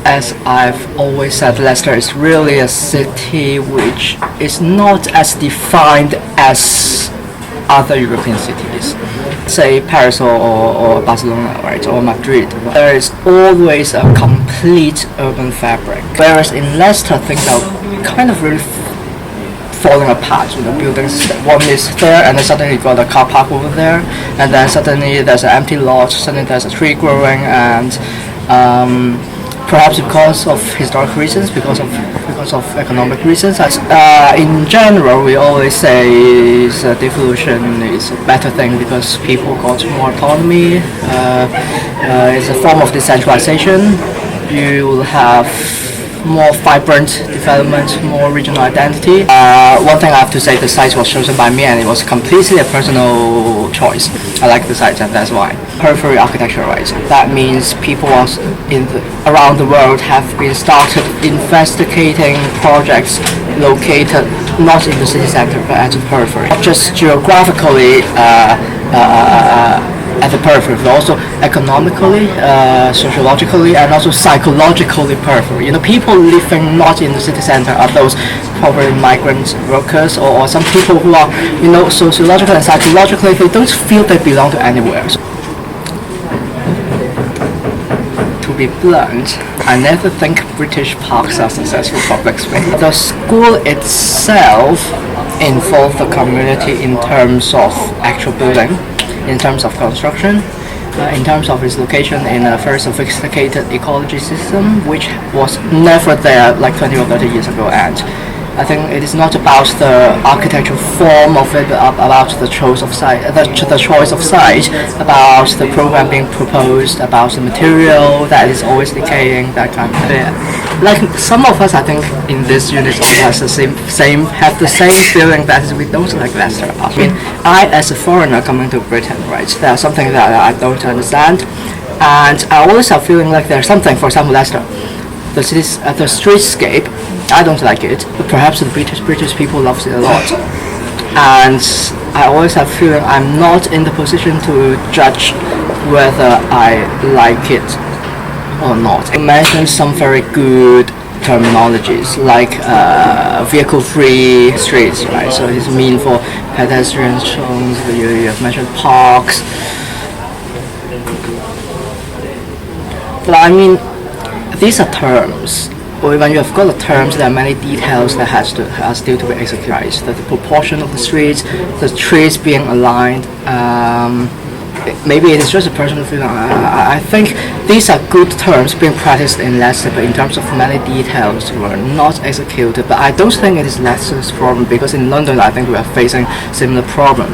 as I've always said, Leicester is really a city which is not as defined as other European cities, say Paris or Barcelona, right, or Madrid. There is always a complete urban fabric, whereas in Leicester things are kind of really falling apart. Buildings, one is there, and then suddenly you got a car park over there, and then suddenly there's an empty lot, suddenly there's a tree growing, and perhaps because of historic reasons, because of economic reasons. In general, we always say devolution is a better thing because people got more autonomy. It's a form of decentralization. You will have more vibrant development, more regional identity. One thing I have to say, the site was chosen by me and it was completely a personal choice. I like the site and that's why. Periphery architecture, right? That means people around the world have been started investigating projects located not in the city center but at the periphery. Not just geographically at the periphery, but also economically, sociologically, and also psychologically periphery. People living not in the city center are those probably migrant workers or some people who are, sociologically and psychologically, they don't feel they belong to anywhere. So, to be blunt, I never think British parks are successful public space. The school itself involved the community in terms of actual building, in terms of construction, in terms of its location in a very sophisticated ecology system, which was never there like 20 or 30 years ago. And I think it is not about the architectural form of it, but about the choice of site, about the program being proposed, about the material that is always decaying, that kind of thing. Like some of us, I think, in this unit also have the same feeling that we don't like Leicester. I mean, I as a foreigner coming to Britain, right, there's something that I don't understand, and I always have feeling like there's something. For example, Leicester, the streetscape, I don't like it, but perhaps the British people loves it a lot. And I always have feeling I'm not in the position to judge whether I like it or not. I mentioned some very good terminologies like vehicle-free streets, right? So it's mean for pedestrian zones. You have mentioned parks, but I mean, these are terms. When you have got the terms, there are many details that are still to be executed. The proportion of the streets, the trees being aligned. Maybe it is just a personal feeling. I think these are good terms being practiced in Leicester, but in terms of many details were not executed. But I don't think it is Leicester's problem, because in London I think we are facing similar problems.